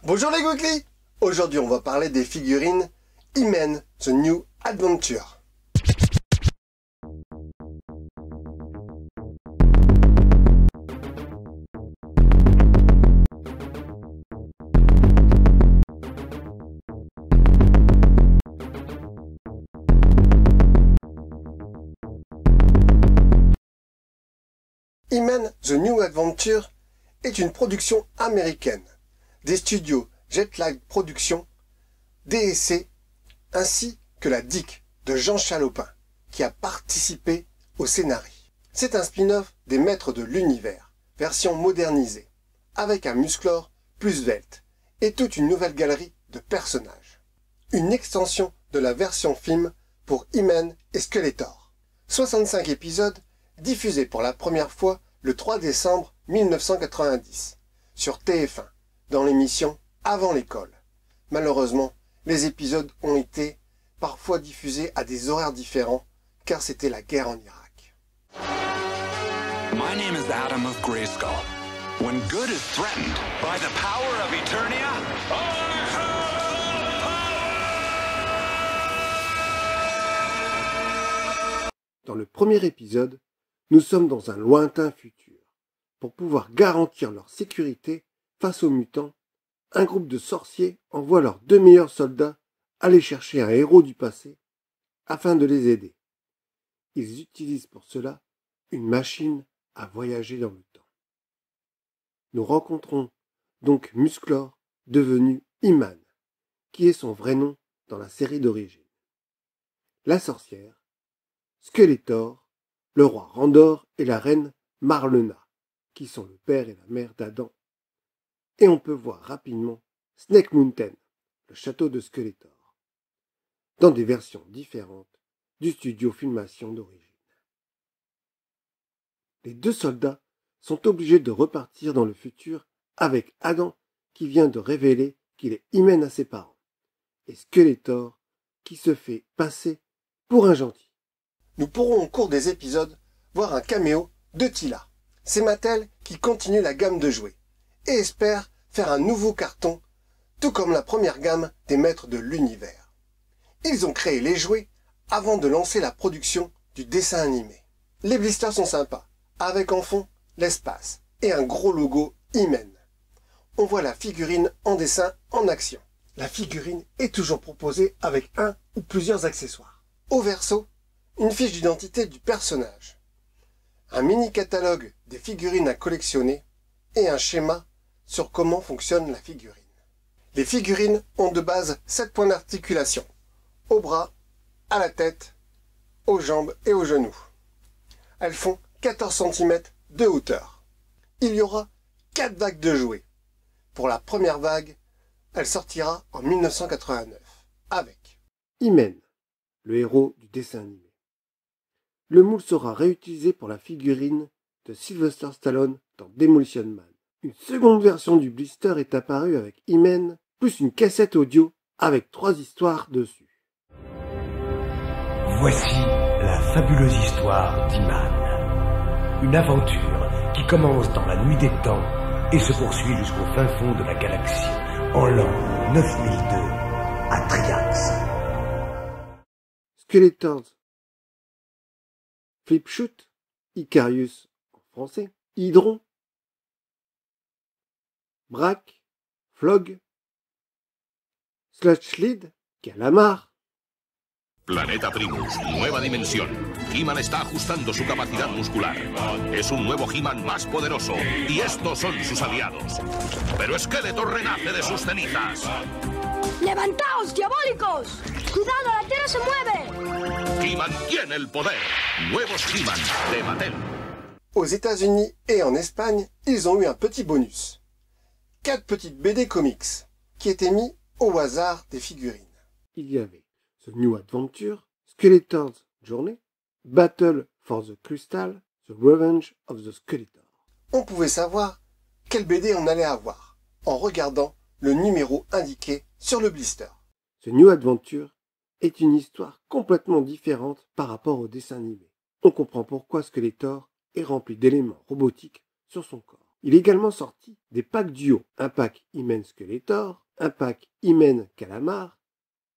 Bonjour les Googly. Aujourd'hui on va parler des figurines He-Man The New Adventure. He-Man The New Adventure est une production américaine des studios Jetlag Productions, DSC, ainsi que la DIC de Jean Chalopin, qui a participé au scénario. C'est un spin-off des Maîtres de l'Univers, version modernisée, avec un Musclor plus svelte et toute une nouvelle galerie de personnages. Une extension de la version film pour He-Man et Skeletor. 65 épisodes diffusés pour la première fois le 3 décembre 1990 sur TF1 dans l'émission Avant l'école. Malheureusement, les épisodes ont été parfois diffusés à des horaires différents car c'était la guerre en Irak. My name is Adam of Grayskull. When good is threatened by the power of Eternia, Dans le premier épisode, nous sommes dans un lointain futur. Pour pouvoir garantir leur sécurité face aux mutants, un groupe de sorciers envoie leurs 2 meilleurs soldats aller chercher un héros du passé afin de les aider. Ils utilisent pour cela une machine à voyager dans le temps. Nous rencontrons donc Musclor, devenu He-Man, qui est son vrai nom dans la série d'origine. La sorcière, Skeletor, le roi Randor et la reine Marlena, qui sont le père et la mère d'Adam. Et on peut voir rapidement Snake Mountain, le château de Skeletor, dans des versions différentes du studio Filmation d'origine. Les 2 soldats sont obligés de repartir dans le futur avec Adam qui vient de révéler qu'il est He-Man à ses parents, et Skeletor qui se fait passer pour un gentil. Nous pourrons au cours des épisodes voir un caméo de Teela. C'est Mattel qui continue la gamme de jouets et espère faire un nouveau carton, tout comme la première gamme des Maîtres de l'Univers. Ils ont créé les jouets avant de lancer la production du dessin animé. Les blisters sont sympas, avec en fond l'espace et un gros logo He-Man. On voit la figurine en dessin en action. La figurine est toujours proposée avec un ou plusieurs accessoires. Au verso, une fiche d'identité du personnage, un mini catalogue des figurines à collectionner et un schéma sur comment fonctionne la figurine. Les figurines ont de base 7 points d'articulation, au bras, à la tête, aux jambes et aux genoux. Elles font 14 cm de hauteur. Il y aura 4 vagues de jouets. Pour la première vague, elle sortira en 1989 avec He-Man, le héros du dessin animé. Le moule sera réutilisé pour la figurine de Sylvester Stallone dans Demolition Man. Une seconde version du blister est apparue avec He-Man, plus une cassette audio avec 3 histoires dessus. Voici la fabuleuse histoire d'He-Man. Une aventure qui commence dans la nuit des temps et se poursuit jusqu'au fin fond de la galaxie, en l'an 9002, à Triax. Skeletor's Flipshoot, Icarius en français, Hydron, Brack, Flog, Sludge-Slide, Calamar. Planeta Primus, nueva dimensión. He-Man está ajustando su capacidad muscular. Es un nuevo He-Man más poderoso. Y estos son sus aliados. Pero Skeletor renace de sus cenizas. ¡Levantaos, diabólicos! ¡Cuidado, la Tierra se mueve! He-Man tiene el poder. Nuevos He-Man de Mattel. Aux États-Unis et en Espagne, ils ont eu un petit bonus. 4 petites BD comics qui étaient mis au hasard des figurines. Il y avait The New Adventure, Skeletor's Journey, Battle for the Crystal, The Revenge of the Skeletor. On pouvait savoir quelle BD on allait avoir en regardant le numéro indiqué sur le blister. The New Adventure est une histoire complètement différente par rapport au dessin animé. On comprend pourquoi Skeletor est rempli d'éléments robotiques sur son corps. Il est également sorti des packs duo, un pack He-Man Skeletor, un pack He-Man Calamar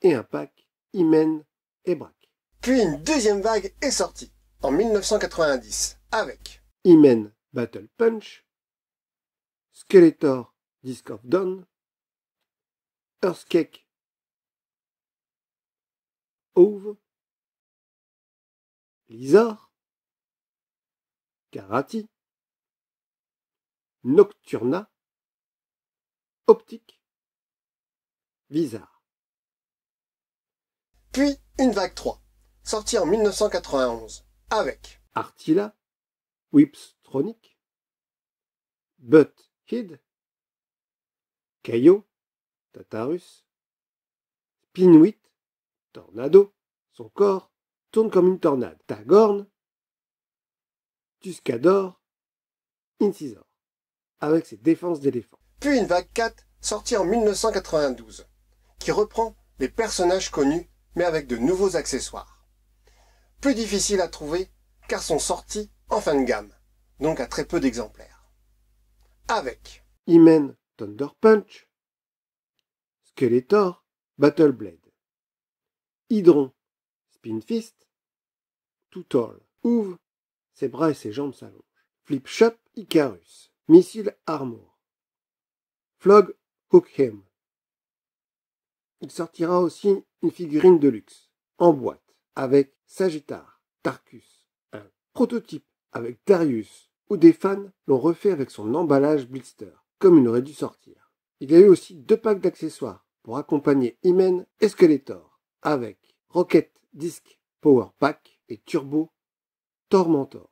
et un pack He-Man et Brack. Puis une deuxième vague est sortie, en 1990, avec He-Man Battle Punch, Skeletor Disc of Dawn, Earthquake Ove, Lizard, Karate, Nocturna, Optique, Visar. Puis une vague 3, sortie en 1991, avec Artilla, Whipstronic, Butthead, Kaio, Tatarus, Pinwit, Tornado, son corps tourne comme une tornade, Tagorn, Tuscador, Incisor, avec ses défenses d'éléphant. Puis une vague 4, sortie en 1992, qui reprend les personnages connus, mais avec de nouveaux accessoires. Plus difficiles à trouver, car sont sortis en fin de gamme, donc à très peu d'exemplaires. Avec He-Man Thunder Punch, Skeletor Battle Blade, Hydron Spin Fist, Tutor Oove, ses bras et ses jambes s'allongent, Flipshop Icarus, Missile Armor, Flog Hookhem. Il sortira aussi une figurine de luxe, en boîte, avec Sagittar, Tarkus, un prototype avec Darius, où des fans l'ont refait avec son emballage blister, comme il aurait dû sortir. Il y a eu aussi 2 packs d'accessoires pour accompagner He-Man et Skeletor, avec Rocket Disc Power Pack et Turbo Tormentor.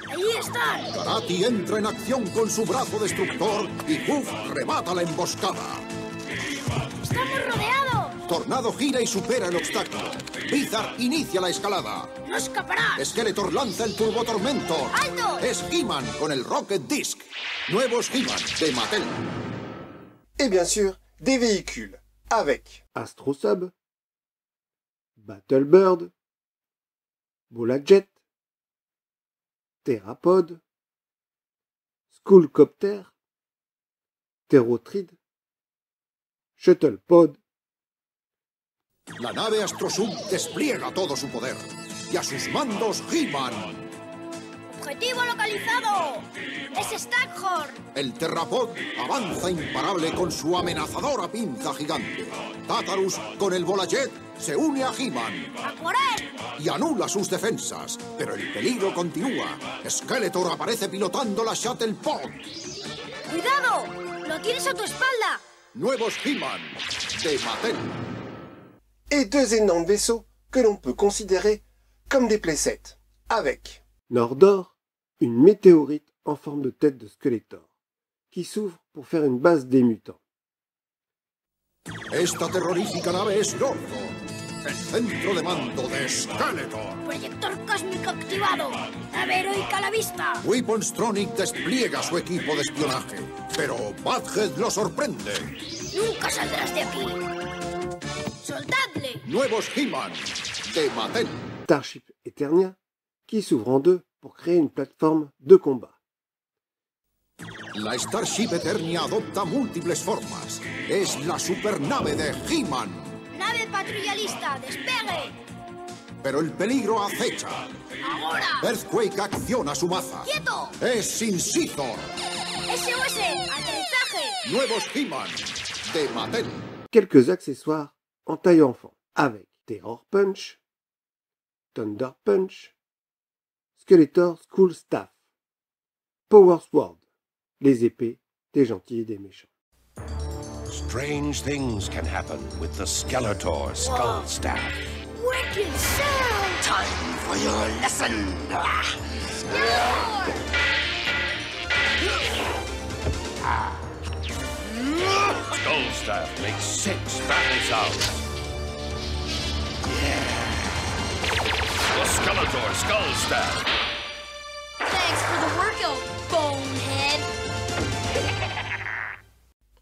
¡Allí están! Karate entra en acción con su brazo destructor y Hoof remata la emboscada. ¡Estamos rodeados! Tornado gira y supera el obstáculo. Blizzard inicia la escalada. ¡No escaparás! Skeletor lanza el Turbo Tormentor. ¡Alto! Es He-Man con el Rocket Disc. Nuevos He-Man de Mattel. et bien sûr des véhicules, avec Astro Sub, Battlebird, Bola Jet, Therapod, Skullcopter, Pterotrid, Shuttlepod. La nave Astrosub despliega todo su poder. Y a sus mandos, He-Man. ¡Objetivo localizado! ¡Es Staghorn! El Terrapod avanza imparable con su amenazadora pinza gigante. Tartarus, con el Volajet, se une a He-Man ¡A por él! y anula sus defensas. Pero el peligro continúa. Skeletor aparece pilotando la Shuttlepod. ¡Cuidado! ¡Lo tienes a tu espalda! Nuevos He-Man de Mattel. et deux énormes vaisseaux que l'on peut considérer comme des playsets, avec Nordor, une météorite en forme de tête de Skeletor, qui s'ouvre pour faire une base des mutants. Esta terrorífica nave es Nordor, el centro de mando de Skeletor. ¡Proyector cósmico activado! ¡Nave heroica a la vista! Weaponstronic despliega su equipo de espionaje, pero Butthead lo sorprende. ¡Nunca saldrás de aquí! ¡Soldadle! Nuevos He-Man de Mattel. Starship Eternia, qui s'ouvre en deux pour créer une plateforme de combat. La Starship Eternia adopta múltiples formas. Es la supernave de He-Man. ¡Nave patrullista! ¡Despegue! Pero el peligro acecha. ¡Ahora! Earthquake acciona su maza. ¡Quieto! Es Incisor. ¡SOS! ¡Aterrizaje! Nuevos He-Man de Mattel. Quelques accessoires en taille enfant, avec Terror Punch, Thunder Punch, Skeletor School Staff, Power Sword, les épées des gentils et des méchants. Strange things can happen with the Skeletor Skull Staff. ¡Wicked sound! Time for your lesson. Skull Staff makes 6 battle sounds. The Skeletor Skull Staff. Thanks for the workout, bonehead!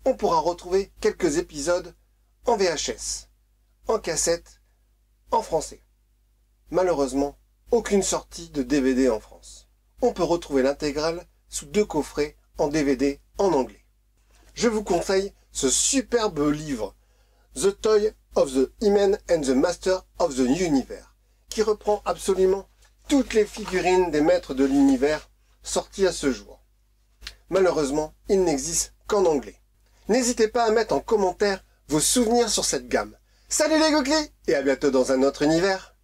on pourra retrouver quelques épisodes en VHS, en cassette, en français. Malheureusement, aucune sortie de DVD en France. On peut retrouver l'intégrale sous 2 coffrets en DVD en anglais. Je vous conseille ce superbe livre The Toy of the He-Man and the Master of the Universe, qui reprend absolument toutes les figurines des maîtres de l'univers sorties à ce jour. Malheureusement, il n'existe qu'en anglais. N'hésitez pas à mettre en commentaire vos souvenirs sur cette gamme. Salut les Googly et à bientôt dans un autre univers.